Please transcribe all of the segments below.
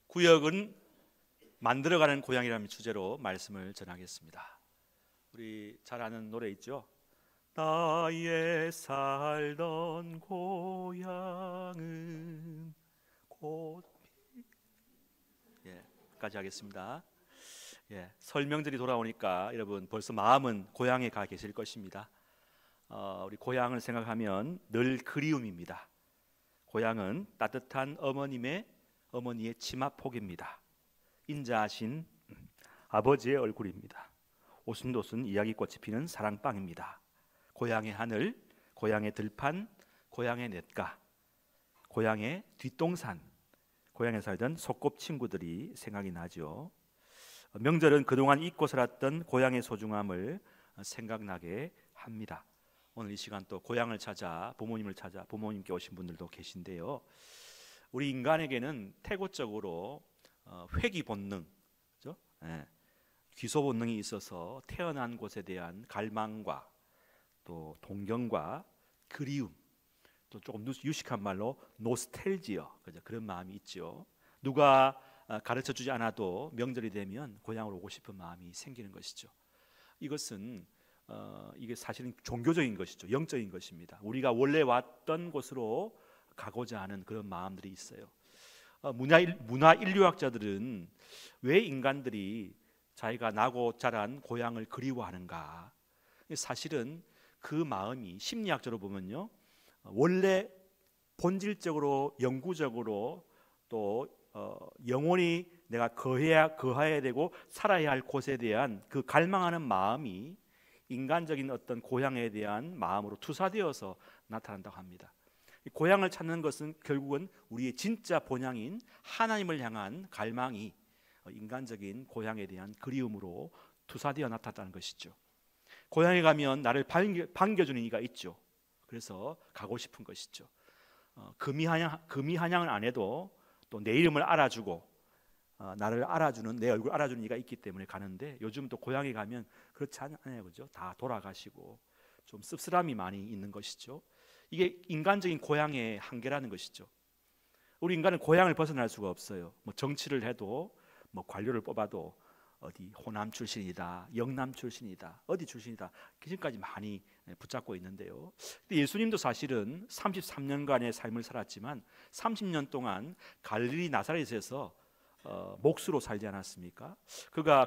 구역은 만들어가는 고향이라는 주제로 말씀을 전하겠습니다. 우리 잘 아는 노래 있죠? 나의 살던 고향은 곧 까지 하겠습니다. 설명들이 돌아오니까 여러분 벌써 마음은 고향에 가 계실 것입니다. 우리 고향을 생각하면 늘 그리움입니다. 고향은 따뜻한 어머니의 치마폭입니다. 인자하신 아버지의 얼굴입니다. 오순도순 이야기꽃이 피는 사랑방입니다. 고향의 하늘, 고향의 들판, 고향의 냇가, 고향의 뒷동산, 고향에 살던 소꿉친구들이 생각이 나죠. 명절은 그동안 잊고 살았던 고향의 소중함을 생각나게 합니다. 오늘 이 시간 또 고향을 찾아 부모님을 찾아 부모님께 오신 분들도 계신데요. 우리 인간에게는 태고적으로 회귀 본능, 그렇죠? 귀소 본능이 있어서 태어난 곳에 대한 갈망과 또 동경과 그리움, 또 조금 유식한 말로 노스텔지어, 그죠? 그런 마음이 있죠. 누가 가르쳐 주지 않아도 명절이 되면 고향으로 오고 싶은 마음이 생기는 것이죠. 이것은 이게 사실은 종교적인 것이죠. 영적인 것입니다. 우리가 원래 왔던 곳으로 가고자 하는 그런 마음들이 있어요. 문화 인류학자들은 왜 인간들이 자기가 나고 자란 고향을 그리워하는가? 사실은 그 마음이 심리학적으로 보면요, 원래 본질적으로 영구적으로 또 영원히 내가 거해야 되고 살아야 할 곳에 대한 그 갈망하는 마음이 인간적인 어떤 고향에 대한 마음으로 투사되어서 나타난다고 합니다. 고향을 찾는 것은 결국은 우리의 진짜 본향인 하나님을 향한 갈망이 인간적인 고향에 대한 그리움으로 투사되어 나타났다는 것이죠. 고향에 가면 나를 반겨주는 이가 있죠. 그래서 가고 싶은 것이죠. 금이 한양을 안 해도 또 내 이름을 알아주고 나를 알아주는, 내 얼굴 알아주는 이가 있기 때문에 가는데, 요즘 또 고향에 가면 그렇지 않아요, 그죠? 다 돌아가시고 좀 씁쓸함이 많이 있는 것이죠. 이게 인간적인 고향의 한계라는 것이죠. 우리 인간은 고향을 벗어날 수가 없어요. 뭐 정치를 해도, 뭐 관료를 뽑아도 어디 호남 출신이다, 영남 출신이다, 어디 출신이다, 지금까지 많이 붙잡고 있는데요. 근데 예수님도 사실은 33년간의 삶을 살았지만 30년 동안 갈릴리 나사렛에서 몫으로 살지 않았습니까?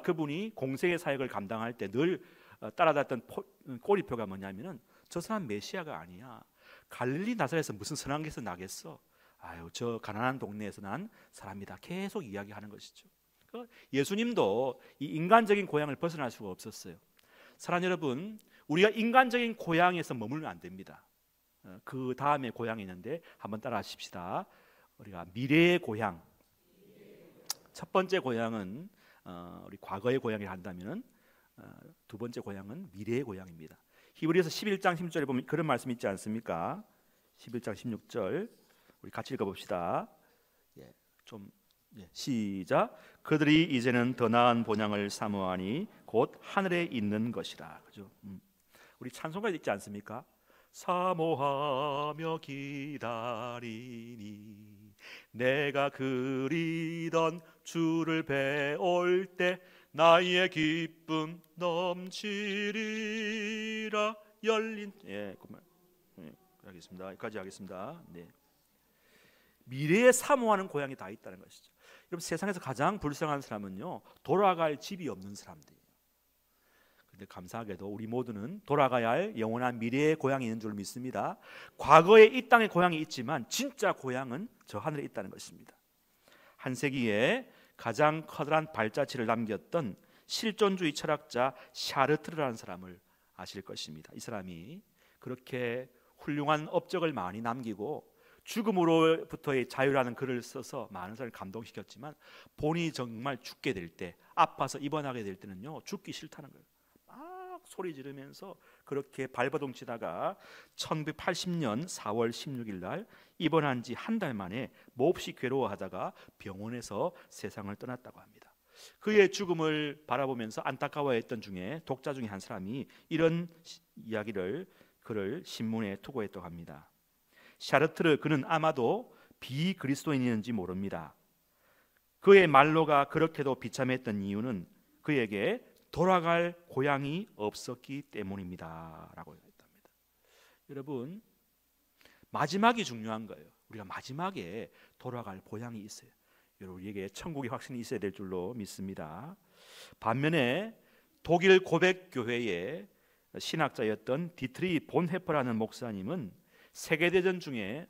그분이 공생의 사역을 감당할 때 늘 따라다녔던 꼬리표가 뭐냐면은, 저 사람 메시아가 아니야. 갈릴리 나사렛에서 무슨 선한 것에서 나겠어? 아유, 저 가난한 동네에서 난 사람이다. 계속 이야기하는 것이죠. 예수님도 이 인간적인 고향을 벗어날 수가 없었어요. 사랑하는 여러분, 우리가 인간적인 고향에서 머물면 안 됩니다. 그 다음에 고향이 있는데 한번 따라 하십시다. 우리가 미래의 고향. 첫 번째 고향은 우리 과거의 고향이라 한다면, 두 번째 고향은 미래의 고향입니다. 히브리서 11장 16절에 보면 그런 말씀 있지 않습니까? 11장 16절 우리 같이 읽어봅시다. 시작. 그들이 이제는 더 나은 본향을 사모하니 곧 하늘에 있는 것이라. 그죠? 우리 찬송가 있지 않습니까? 사모하며 기다리니 내가 그리던 주를 배울 때 나의 기쁨 넘치리라. 열린 알겠습니다. 여기까지 하겠습니다. 미래에 사모하는 고향이 다 있다는 것이죠. 여러분, 세상에서 가장 불쌍한 사람은요, 돌아갈 집이 없는 사람들이에요. 그런데 감사하게도 우리 모두는 돌아가야 할 영원한 미래의 고향이 있는 줄 믿습니다. 과거에 이 땅의 고향이 있지만 진짜 고향은 저 하늘에 있다는 것입니다. 한 세기에 가장 커다란 발자취를 남겼던 실존주의 철학자 샤르트르라는 사람을 아실 것입니다. 이 사람이 그렇게 훌륭한 업적을 많이 남기고 죽음으로부터의 자유라는 글을 써서 많은 사람을 감동시켰지만, 본인이 정말 죽게 될 때, 아파서 입원하게 될 때는요, 죽기 싫다는 거예요. 막 소리 지르면서 그렇게 발버둥치다가 1980년 4월 16일 날 입원한 지 한 달 만에 몹시 괴로워하다가 병원에서 세상을 떠났다고 합니다. 그의 죽음을 바라보면서 안타까워했던 독자 중에 한 사람이 이런 글을 신문에 투고했다고 합니다. 샤르트르, 그는 아마도 비그리스도인이었는지 모릅니다. 그의 말로가 그렇게도 비참했던 이유는 그에게 돌아갈 고향이 없었기 때문입니다 라고 했답니다. 여러분, 마지막이 중요한 거예요. 우리가 마지막에 돌아갈 고향이 있어요. 우리에게 천국의 확신이 있어야 될 줄로 믿습니다. 반면에 독일 고백교회의 신학자였던 디트리 본헤퍼라는 목사님은 세계대전 중에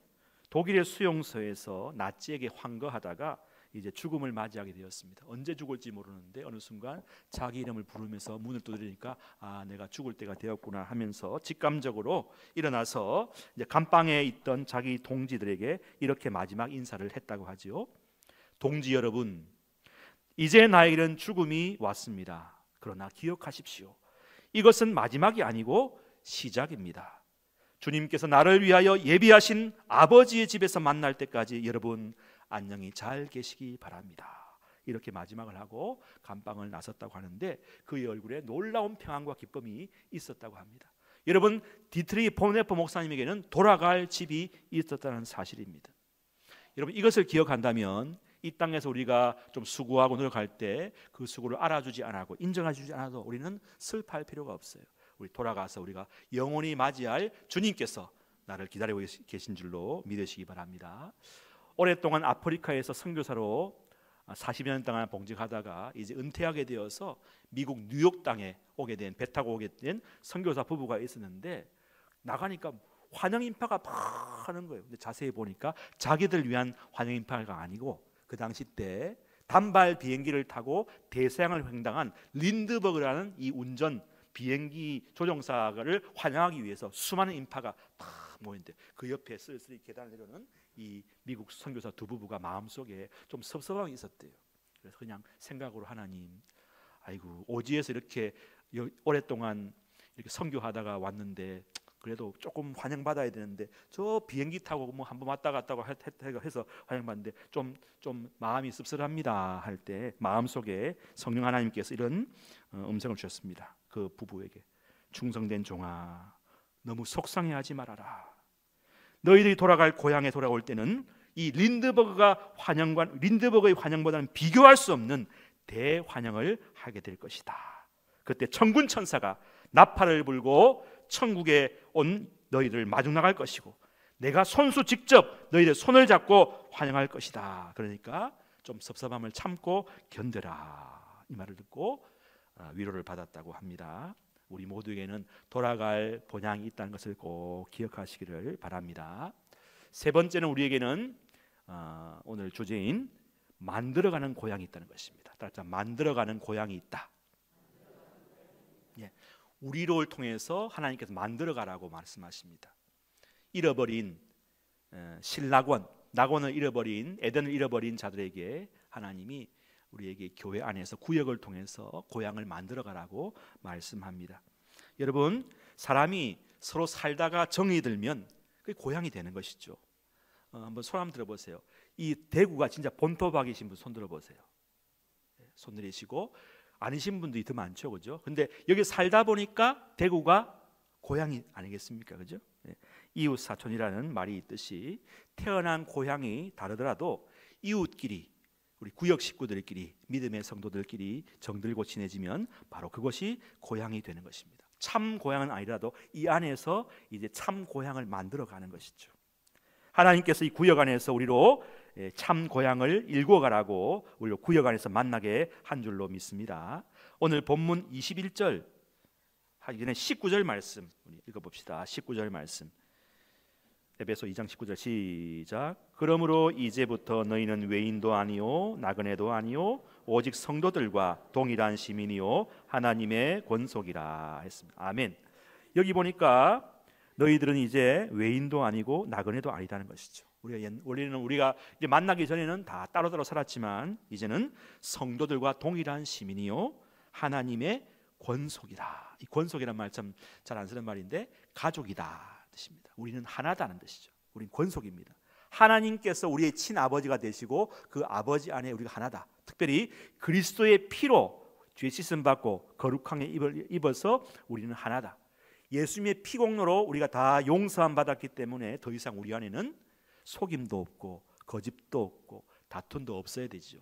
독일의 수용소에서 나치에게 환거하다가 이제 죽음을 맞이하게 되었습니다. 언제 죽을지 모르는데 어느 순간 자기 이름을 부르면서 문을 두드리니까 내가 죽을 때가 되었구나 하면서 직감적으로 일어나서 이제 감방에 있던 자기 동지들에게 이렇게 마지막 인사를 했다고 하지요. 동지 여러분, 이제 나에게는 죽음이 왔습니다. 그러나 기억하십시오. 이것은 마지막이 아니고 시작입니다. 주님께서 나를 위하여 예비하신 아버지의 집에서 만날 때까지 여러분 안녕히 잘 계시기 바랍니다. 이렇게 마지막을 하고 감방을 나섰다고 하는데 그의 얼굴에 놀라운 평안과 기쁨이 있었다고 합니다. 여러분, 디트리 본헤퍼 목사님에게는 돌아갈 집이 있었다는 사실입니다. 여러분, 이것을 기억한다면 이 땅에서 우리가 좀 수고하고 노력할 때 그 수고를 알아주지 않고 인정해주지 않아도 우리는 슬퍼할 필요가 없어요. 우리 돌아가서 우리가 영원히 맞이할 주님께서 나를 기다리고 계신 줄로 믿으시기 바랍니다. 오랫동안 아프리카에서 선교사로 40년 동안 봉직하다가 이제 은퇴하게 되어서 미국 뉴욕 땅에 오게 된, 배 타고 오게 된 선교사 부부가 있었는데 나가니까 환영 인파가 막 하는 거예요. 근데 자세히 보니까 자기들 위한 환영 인파가 아니고 그 당시 때 단발 비행기를 타고 대서양을 횡단한 린드버그라는 이 운전 비행기 조종사를 환영하기 위해서 수많은 인파가 다 모였는데 그 옆에 쓸쓸히 계단을 내려오는 이 미국 선교사 두 부부가 마음속에 좀 섭섭함이 있었대요. 그래서 그냥 생각으로 하나님, 아이고 오지에서 이렇게 오랫동안 이렇게 선교하다가 왔는데 그래도 조금 환영받아야 되는데 저 비행기 타고 뭐 한번 왔다 갔다 해서 환영받는데 좀 마음이 씁쓸합니다 할 때 마음속에 성령 하나님께서 이런 음성을 주셨습니다. 그 부부에게 충성된 종아, 너무 속상해하지 말아라. 너희들이 돌아갈 고향에 돌아올 때는 이 린드버그의 환영보다는 비교할 수 없는 대환영을 하게 될 것이다. 그때 천군 천사가 나팔을 불고 천국에 온 너희를 마중 나갈 것이고 내가 손수 직접 너희들 손을 잡고 환영할 것이다. 그러니까 좀 섭섭함을 참고 견뎌라. 이 말을 듣고 위로를 받았다고 합니다. 우리 모두에게는 돌아갈 본향이 있다는 것을 꼭 기억하시기를 바랍니다. 세 번째는 우리에게는 오늘 주제인 만들어가는 고향이 있다는 것입니다. 따라서 만들어가는 고향이 있다. 우리를 통해서 하나님께서 만들어가라고 말씀하십니다. 잃어버린 신낙원, 낙원을 잃어버린, 에덴을 잃어버린 자들에게 하나님이 우리에게 교회 안에서 구역을 통해서 고향을 만들어가라고 말씀합니다. 여러분, 사람이 서로 살다가 정이 들면 그게 고향이 되는 것이죠. 한번 손 한번 들어보세요. 이 대구가 진짜 본토박이신 분 손 들어보세요. 손 내리시고. 아니신 분들이 더 많죠, 그죠? 근데 여기 살다 보니까 대구가 고향이 아니겠습니까, 그죠? 이웃 사촌이라는 말이 있듯이 태어난 고향이 다르더라도 이웃끼리, 우리 구역 식구들끼리, 믿음의 성도들끼리 정들고 친해지면 바로 그것이 고향이 되는 것입니다. 참 고향은 아니라도 이 안에서 이제 참 고향을 만들어가는 것이죠. 하나님께서 이 구역 안에서 우리로 참 고향을 일궈가라고 우리 구역 안에서 만나게 한 줄로 믿습니다. 오늘 본문 21절 하기 전에 19절 말씀 우리 읽어봅시다. 19절 말씀, 에베소 2장 19절 시작. 그러므로 이제부터 너희는 외인도 아니요 나그네도 아니요 오직 성도들과 동일한 시민이요 하나님의 권속이라 했습니다. 아멘. 여기 보니까 너희들은 이제 외인도 아니고 나그네도 아니다는 것이죠. 원래는 우리가 이제 만나기 전에는 다 따로따로 살았지만 이제는 성도들과 동일한 시민이요 하나님의 권속이다. 이 권속이란 말 참 잘 안 쓰는 말인데 가족이다 뜻입니다. 우리는 하나다는 뜻이죠. 우리는 권속입니다. 하나님께서 우리의 친아버지가 되시고 그 아버지 안에 우리가 하나다. 특별히 그리스도의 피로 죄 씻음 받고 거룩함에 입어서 우리는 하나다. 예수님의 피공로로 우리가 다 용서함 받았기 때문에 더 이상 우리 안에는 속임도 없고 거짓도 없고 다툼도 없어야 되죠.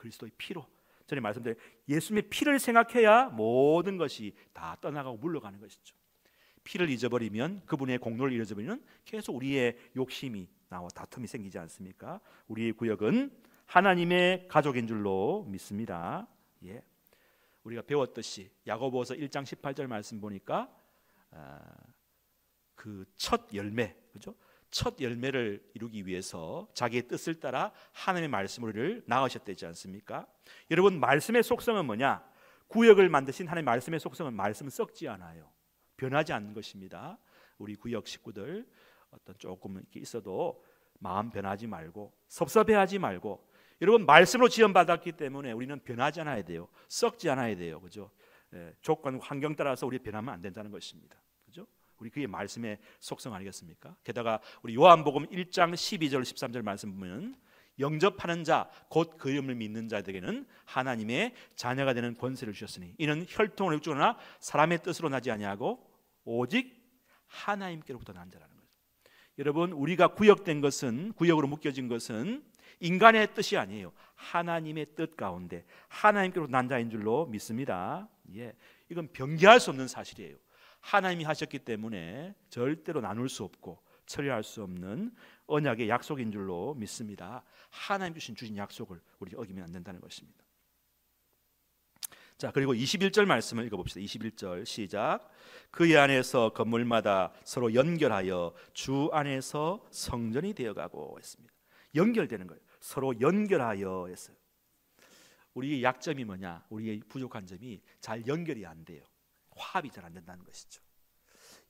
그리스도의 피로. 전에 말씀드린 예수님의 피를 생각해야 모든 것이 다 떠나가고 물러가는 것이죠. 피를 잊어버리면, 그분의 공로를 잊어버리면 계속 우리의 욕심이 나와 다툼이 생기지 않습니까? 우리의 구역은 하나님의 가족인 줄로 믿습니다. 예. 우리가 배웠듯이 야고보서 1장 18절 말씀 보니까 그 첫 열매, 그죠? 첫 열매를 이루기 위해서 자기의 뜻을 따라 하나님의 말씀을 낳으셨다지 않습니까? 여러분, 말씀의 속성은 뭐냐? 구역을 만드신 하나님의 말씀의 속성은 말씀은 썩지 않아요. 변하지 않는 것입니다. 우리 구역 식구들 어떤 조금 이렇게 있어도 마음 변하지 말고, 섭섭해하지 말고, 여러분, 말씀으로 지원받았기 때문에 우리는 변하지 않아야 돼요. 썩지 않아야 돼요. 그죠? 조건, 환경 따라서 우리 변하면 안 된다는 것입니다. 그죠? 우리 그게 말씀의 속성 아니겠습니까? 게다가 우리 요한복음 1장 12절 13절 말씀 보면 영접하는 자 곧 그 이름을 믿는 자들에게는 하나님의 자녀가 되는 권세를 주셨으니 이는 혈통으로 육주나 사람의 뜻으로 나지 아니하고 오직 하나님께로부터 난 자라는 거죠. 여러분, 우리가 구역된 것은, 구역으로 묶여진 것은 인간의 뜻이 아니에요. 하나님의 뜻 가운데 하나님께로부터 난 자인 줄로 믿습니다. 예, 이건 변개할 수 없는 사실이에요. 하나님이 하셨기 때문에 절대로 나눌 수 없고 처리할 수 없는 언약의 약속인 줄로 믿습니다. 하나님 주신 약속을 우리 어기면 안 된다는 것입니다. 자, 그리고 21절 말씀을 읽어봅시다. 21절 시작. 그의 안에서 건물마다 서로 연결하여 주 안에서 성전이 되어가고 했습니다. 연결되는 거예요. 서로 연결하여 했어요. 우리의 약점이 뭐냐? 우리의 부족한 점이 잘 연결이 안 돼요. 화합이 잘 안 된다는 것이죠.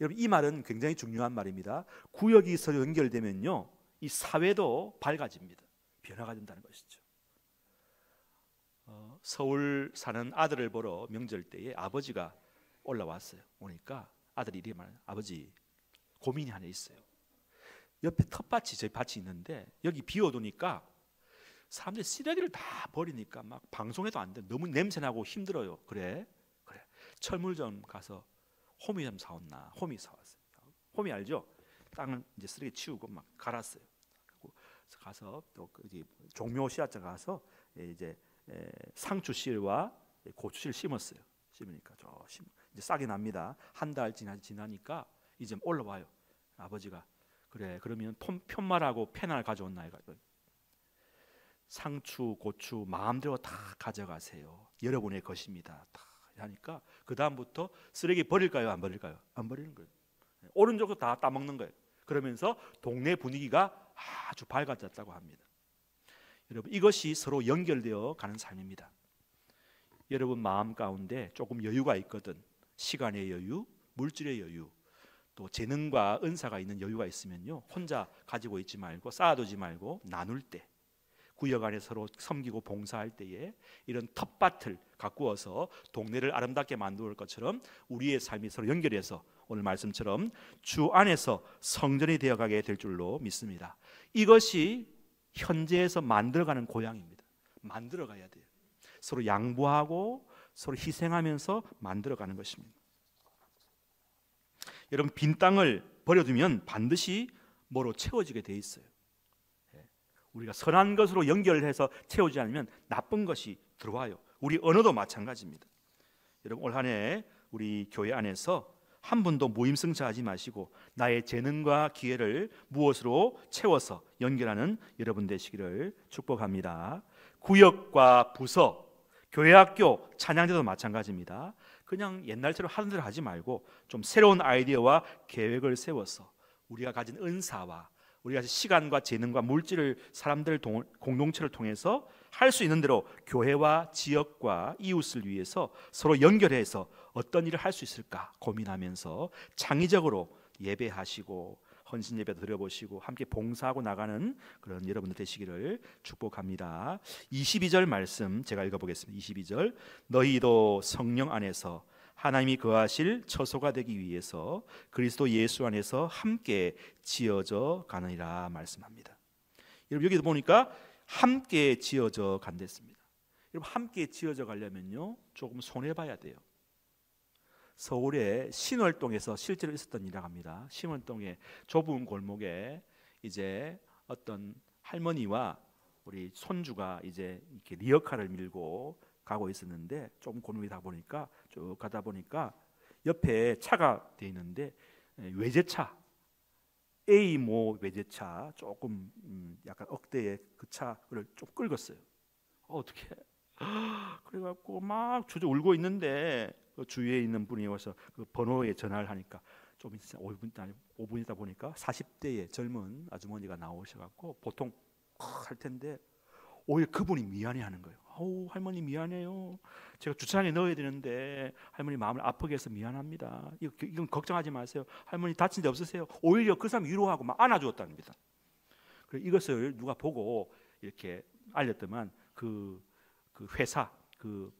여러분, 이 말은 굉장히 중요한 말입니다. 구역이 서로 연결되면요, 이 사회도 밝아집니다. 변화가 된다는 것이죠. 서울 사는 아들을 보러 명절 때에 아버지가 올라왔어요. 오니까 아들이 이렇게 말해요. 아버지, 고민이 하나 있어요. 옆에 텃밭이, 저희 밭이 있는데 여기 비워두니까 사람들이 쓰레기를 다 버리니까 막 방송해도 안 돼. 너무 냄새나고 힘들어요. 그래. 철물점 가서 호미 좀 사왔나? 호미 사왔어요. 호미 알죠? 땅을 이제 쓰레기 치우고 막 갈았어요. 그래서 가서 또 종묘 씨앗장 가서 이제 상추씨와 고추씨를 심었어요. 심으니까 이제 싹이 납니다. 한 달 지나니까 이제 올라와요. 아버지가 그래, 그러면 편말하고 펜을 가져온나 이거. 상추, 고추 마음대로 다 가져가세요. 여러분의 것입니다. 다 하니까 그 다음부터 쓰레기 버릴까요? 안 버릴까요? 안 버리는 거예요. 오른쪽도 다 따먹는 거예요. 그러면서 동네 분위기가 아주 밝아졌다고 합니다. 여러분, 이것이 서로 연결되어 가는 삶입니다. 여러분 마음 가운데 조금 여유가 있거든. 시간의 여유, 물질의 여유, 또 재능과 은사가 있는 여유가 있으면요, 혼자 가지고 있지 말고 쌓아두지 말고 나눌 때, 구역 안에 서로 섬기고 봉사할 때에 이런 텃밭을 가꾸어서 동네를 아름답게 만들 것처럼 우리의 삶이 서로 연결해서 오늘 말씀처럼 주 안에서 성전이 되어가게 될 줄로 믿습니다. 이것이 현재에서 만들어가는 고향입니다. 만들어가야 돼요. 서로 양보하고 서로 희생하면서 만들어가는 것입니다. 여러분, 빈 땅을 버려두면 반드시 뭐로 채워지게 돼 있어요. 우리가 선한 것으로 연결해서 채우지 않으면 나쁜 것이 들어와요. 우리 언어도 마찬가지입니다. 여러분, 올 한 해 우리 교회 안에서 한 분도 무임승차하지 마시고 나의 재능과 기회를 무엇으로 채워서 연결하는 여러분 되시기를 축복합니다. 구역과 부서, 교회, 학교, 찬양대도 마찬가지입니다. 그냥 옛날처럼 하는 대로 하지 말고 좀 새로운 아이디어와 계획을 세워서 우리가 가진 은사와 우리가 시간과 재능과 물질을 사람들 공동체를 통해서 할 수 있는 대로 교회와 지역과 이웃을 위해서 서로 연결해서 어떤 일을 할 수 있을까 고민하면서 창의적으로 예배하시고 헌신 예배도 드려보시고 함께 봉사하고 나가는 그런 여러분들 되시기를 축복합니다. 22절 말씀 제가 읽어보겠습니다. 22절, 너희도 성령 안에서 하나님이 거하실 처소가 되기 위해서 그리스도 예수 안에서 함께 지어져 가느니라 말씀합니다. 여러분, 여기서 보니까 함께 지어져 간댔습니다. 여러분, 함께 지어져 가려면요 조금 손해봐야 돼요. 서울의 신월동에서 실제로 있었던 일이라고 합니다. 신월동의 좁은 골목에 이제 어떤 할머니와 우리 손주가 이제 이렇게 리어카를 밀고 가고 있었는데 좀 고민하다 보니까 쭉 가다 보니까 옆에 차가 돼 있는데 외제차 A모 외제차 조금 약간 억대의 그 차를 좀 끌었어요. 어떻게? 그래갖고 막 주저 울고 있는데 그 주위에 있는 분이 와서 그 번호에 전화를 하니까 좀 있어 5분 있다 보니까 40대의 젊은 아주머니가 나오셔갖고 보통 할 텐데 오히려 그분이 미안해하는 거예요. 아우 할머니 미안해요. 제가 주차장에 넣어야 되는데 할머니 마음을 아프게 해서 미안합니다. 이건 걱정하지 마세요. 할머니 다친 데 없으세요? 오히려 그 사람 위로하고 막 안아주었답니다. 이것을 누가 보고 이렇게 알렸더만 그 회사 그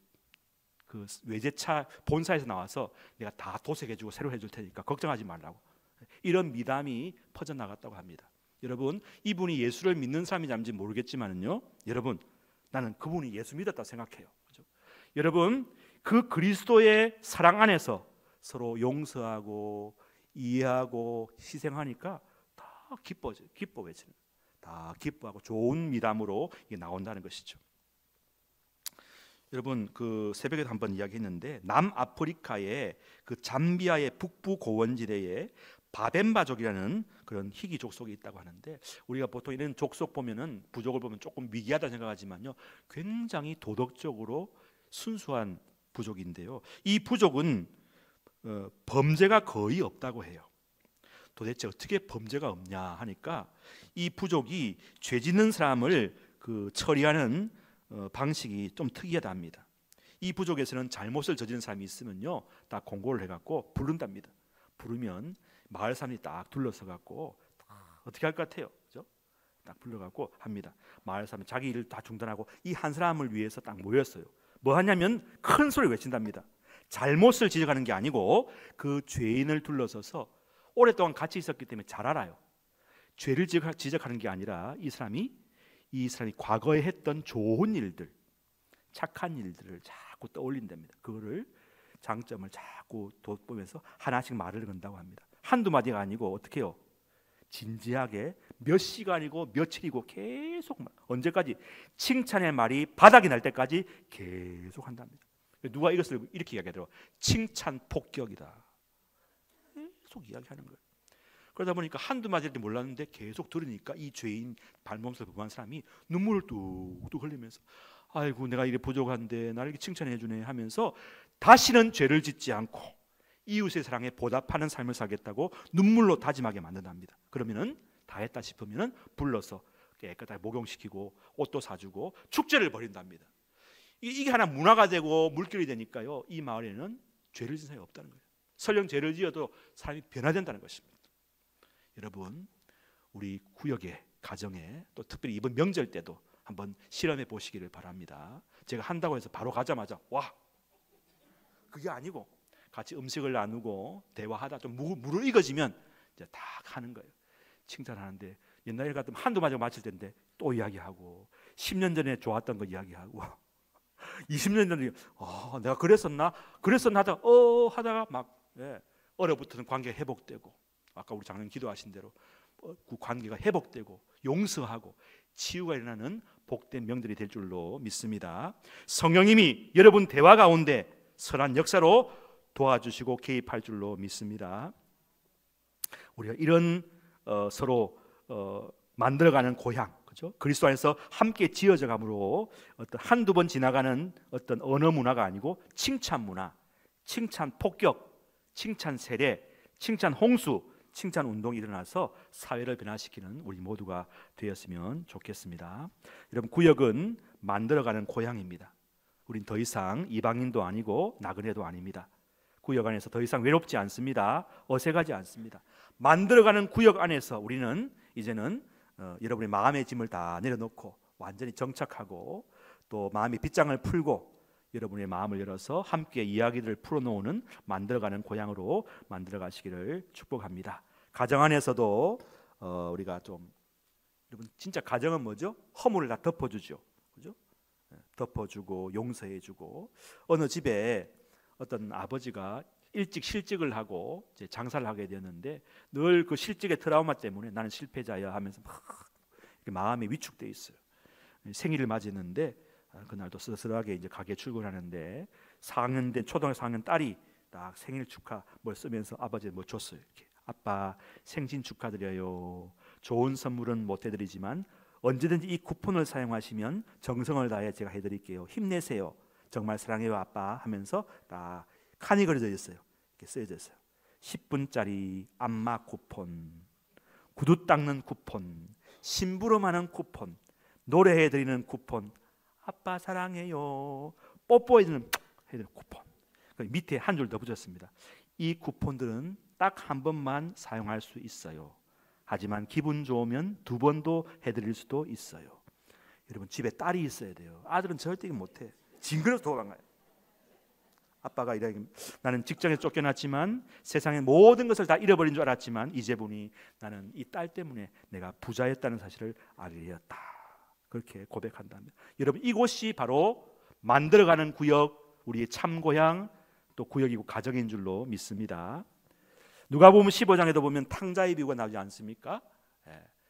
외제차 본사에서 나와서 내가 다 도색해주고 새로 해줄 테니까 걱정하지 말라고 이런 미담이 퍼져나갔다고 합니다. 여러분 이분이 예수를 믿는 사람인지 아닌지 모르겠지만은요, 여러분 나는 그분이 예수 믿었다 생각해요. 그렇죠? 여러분 그 그리스도의 사랑 안에서 서로 용서하고 이해하고 희생하니까 다 기뻐져요. 기뻐해지는 다 기뻐하고 좋은 미담으로 이게 나온다는 것이죠. 여러분 그 새벽에도 한번 이야기했는데 남아프리카의 그 잠비아의 북부 고원지대에 바벤바족이라는 그런 희귀 족속이 있다고 하는데 우리가 보통 이런 족속 보면은 부족을 보면 조금 미개하다 생각하지만요 굉장히 도덕적으로 순수한 부족인데요. 이 부족은 범죄가 거의 없다고 해요. 도대체 어떻게 범죄가 없냐 하니까 이 부족이 죄 짓는 사람을 그 처리하는 방식이 좀 특이하답니다. 이 부족에서는 잘못을 저지른 사람이 있으면요 다 공고를 해갖고 부른답니다. 부르면 마을 사람이 딱 둘러서 갖고 어떻게 할 것 같아요? 그죠? 딱 불러갖고 합니다. 마을 사람은 자기 일을 다 중단하고 이 한 사람을 위해서 딱 모였어요. 뭐 하냐면 큰 소리 외친답니다. 잘못을 지적하는 게 아니고 그 죄인을 둘러서서 오랫동안 같이 있었기 때문에 잘 알아요. 죄를 지적하는 게 아니라 이 사람이 과거에 했던 좋은 일들, 착한 일들을 자꾸 떠올린답니다. 그거를 장점을 자꾸 돋보면서 하나씩 말을 건다고 합니다. 한두 마디가 아니고 어떻게 해요? 진지하게 몇 시간이고 며칠이고 계속 언제까지 칭찬의 말이 바닥이 날 때까지 계속 한답니다. 누가 이것을 이렇게 이야기하더라고요. 칭찬 폭격이다. 계속 이야기하는 거예요. 그러다 보니까 한두 마디를 몰랐는데 계속 들으니까 이 죄인 발몸살 범한 사람이 눈물을 뚝뚝 흘리면서 아이고 내가 이래 부족한데 나를 이렇게 칭찬해 주네 하면서 다시는 죄를 짓지 않고 이웃의 사랑에 보답하는 삶을 살겠다고 눈물로 다짐하게 만든답니다. 그러면은 다 했다 싶으면은 불러서 깨끗하게 목욕시키고 옷도 사주고 축제를 벌인답니다. 이게 하나 문화가 되고 물결이 되니까요 이 마을에는 죄를 지은 사람이 없다는 거예요. 설령 죄를 지어도 사람이 변화된다는 것입니다. 여러분 우리 구역에 가정에 또 특별히 이번 명절 때도 한번 실험해 보시기를 바랍니다. 제가 한다고 해서 바로 가자마자 와 그게 아니고 같이 음식을 나누고 대화하다 좀 무르익어지면 이제 다 하는 거예요. 칭찬하는데 옛날에 같으면 한두 마디가 맞을 텐데 또 이야기하고 10년 전에 좋았던 거 이야기하고 20년 전에 내가 그랬었나 하다가 하다가 막 얼어붙는 관계가 회복되고 아까 우리 장로님 기도하신 대로 그 관계가 회복되고 용서하고 치유가 일어나는 복된 명절이 될 줄로 믿습니다. 성령님이 여러분 대화 가운데 선한 역사로 도와주시고 개입할 줄로 믿습니다. 우리가 이런 서로 만들어가는 고향, 그렇죠? 그리스도 안에서 함께 지어져 감으로 어떤 한두 번 지나가는 어떤 언어 문화가 아니고 칭찬 문화, 칭찬 폭격, 칭찬 세례, 칭찬 홍수, 칭찬 운동이 일어나서 사회를 변화시키는 우리 모두가 되었으면 좋겠습니다. 여러분 구역은 만들어가는 고향입니다. 우린 더 이상 이방인도 아니고 나그네도 아닙니다. 구역 안에서 더 이상 외롭지 않습니다. 어색하지 않습니다. 만들어가는 구역 안에서 우리는 이제는 여러분의 마음의 짐을 다 내려놓고 완전히 정착하고 또 마음의 빗장을 풀고 여러분의 마음을 열어서 함께 이야기들을 풀어놓는 만들어가는 고향으로 만들어가시기를 축복합니다. 가정 안에서도 우리가 좀 여러분 진짜 가정은 뭐죠? 허물을 다 덮어주죠, 그죠? 덮어주고 용서해주고 어느 집에 어떤 아버지가 일찍 실직을 하고 이제 장사를 하게 되었는데 늘 그 실직의 트라우마 때문에 나는 실패자야 하면서 막 마음이 위축돼 있어요. 생일을 맞이했는데 그날도 쓸쓸하게 이제 가게 출근하는데 4학년 된 초등학교 4학년 딸이 딱 생일 축하 뭘 쓰면서 아버지한테 뭐 줬어요. 이렇게. 아빠 생신 축하드려요. 좋은 선물은 못 해드리지만 언제든지 이 쿠폰을 사용하시면 정성을 다해 제가 해드릴게요. 힘내세요. 정말 사랑해요 아빠 하면서 딱 칸이 그려져 있어요. 이렇게 쓰여져 있어요. 10분짜리 안마 쿠폰, 구두 닦는 쿠폰, 심부름하는 쿠폰, 노래해드리는 쿠폰, 아빠 사랑해요, 뽀뽀해주는 쿠폰. 밑에 한 줄 더 붙였습니다. 이 쿠폰들은 딱 한 번만 사용할 수 있어요. 하지만 기분 좋으면 2번도 해드릴 수도 있어요. 여러분 집에 딸이 있어야 돼요. 아들은 절대 못해. 징그러서 도망가요. 아빠가 이렇게 나는 직장에 쫓겨났지만 세상의 모든 것을 다 잃어버린 줄 알았지만 이제 보니 나는 이 딸 때문에 내가 부자였다는 사실을 알게 되었다. 그렇게 고백한다면 여러분 이곳이 바로 만들어가는 구역, 우리의 참 고향 또 구역이고 가정인 줄로 믿습니다. 누가복음 15장에도 보면 탕자의 비유가 나오지 않습니까?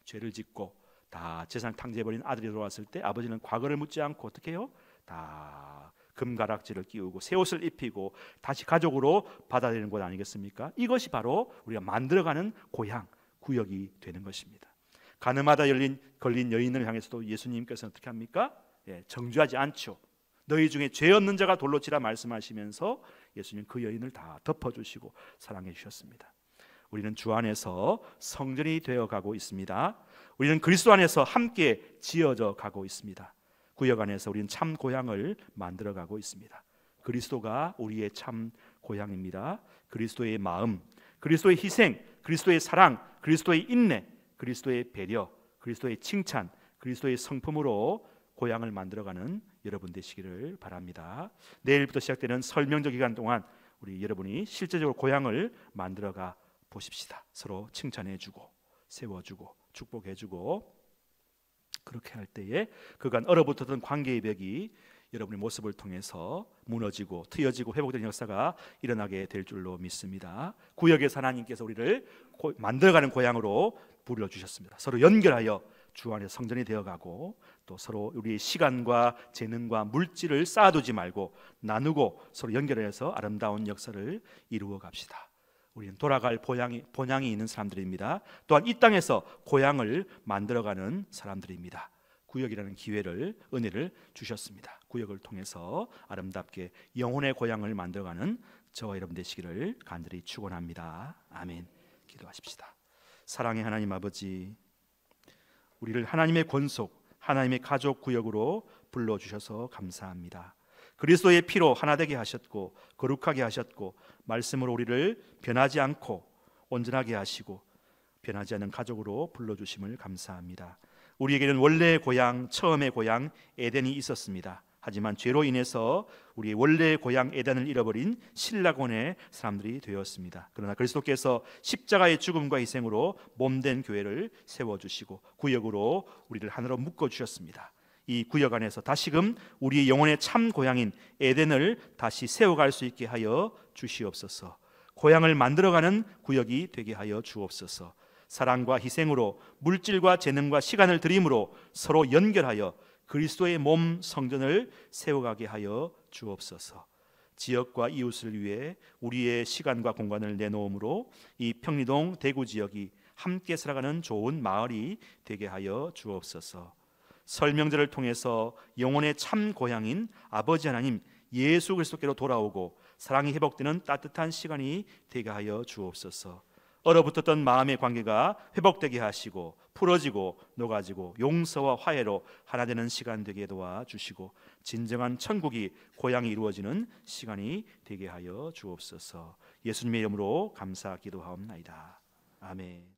죄를 짓고 다 재산을 탕제해버린 아들이 돌아왔을 때 아버지는 과거를 묻지 않고 어떻게 해요? 다 금가락지를 끼우고 새 옷을 입히고 다시 가족으로 받아들이는 곳 아니겠습니까? 이것이 바로 우리가 만들어가는 고향, 구역이 되는 것입니다. 가늠하다 걸린 여인을 향해서도 예수님께서는 어떻게 합니까? 정죄하지 않죠. 너희 중에 죄 없는 자가 돌로 치라 말씀하시면서 예수님 그 여인을 다 덮어주시고 사랑해 주셨습니다. 우리는 주 안에서 성전이 되어가고 있습니다. 우리는 그리스도 안에서 함께 지어져 가고 있습니다. 구역 안에서 우리는 참 고향을 만들어가고 있습니다. 그리스도가 우리의 참 고향입니다. 그리스도의 마음, 그리스도의 희생, 그리스도의 사랑, 그리스도의 인내, 그리스도의 배려, 그리스도의 칭찬, 그리스도의 성품으로 고향을 만들어가는 여러분 되시기를 바랍니다. 내일부터 시작되는 설명절 기간 동안 우리 여러분이 실제적으로 고향을 만들어가 보십시다. 서로 칭찬해주고 세워주고 축복해주고 그렇게 할 때에 그간 얼어붙었던 관계의 벽이 여러분의 모습을 통해서 무너지고 트여지고 회복되는 역사가 일어나게 될 줄로 믿습니다. 구역에서 하나님께서 우리를 만들어가는 고향으로 부르주셨습니다. 서로 연결하여 주 안에 성전이 되어가고 또 서로 우리의 시간과 재능과 물질을 쌓아두지 말고 나누고 서로 연결해서 아름다운 역사를 이루어 갑시다. 우리는 돌아갈 본향이 있는 사람들입니다. 또한 이 땅에서 고향을 만들어가는 사람들입니다. 구역이라는 기회를 은혜를 주셨습니다. 구역을 통해서 아름답게 영혼의 고향을 만들어가는 저와 여러분 되시기를 간절히 축원합니다. 아멘. 기도하십시다. 사랑의 하나님 아버지, 우리를 하나님의 권속, 하나님의 가족 구역으로 불러주셔서 감사합니다. 그리스도의 피로 하나 되게 하셨고 거룩하게 하셨고 말씀으로 우리를 변하지 않고 온전하게 하시고 변하지 않는 가족으로 불러주심을 감사합니다. 우리에게는 원래의 고향, 처음의 고향 에덴이 있었습니다. 하지만 죄로 인해서 우리의 원래의 고향 에덴을 잃어버린 신라곤의 사람들이 되었습니다. 그러나 그리스도께서 십자가의 죽음과 희생으로 몸된 교회를 세워주시고 구역으로 우리를 하나로 묶어주셨습니다. 이 구역 안에서 다시금 우리의 영혼의 참 고향인 에덴을 다시 세워갈 수 있게 하여 주시옵소서. 고향을 만들어가는 구역이 되게 하여 주옵소서. 사랑과 희생으로 물질과 재능과 시간을 드림으로 서로 연결하여 그리스도의 몸 성전을 세워가게 하여 주옵소서. 지역과 이웃을 위해 우리의 시간과 공간을 내놓음으로 이 평리동 대구 지역이 함께 살아가는 좋은 마을이 되게 하여 주옵소서. 설명절을 통해서 영혼의 참 고향인 아버지 하나님 예수 그리스도께로 돌아오고 사랑이 회복되는 따뜻한 시간이 되게 하여 주옵소서. 얼어붙었던 마음의 관계가 회복되게 하시고 풀어지고 녹아지고 용서와 화해로 하나 되는 시간 되게 도와주시고 진정한 천국이 고향이 이루어지는 시간이 되게 하여 주옵소서. 예수님의 이름으로 감사 기도하옵나이다. 아멘.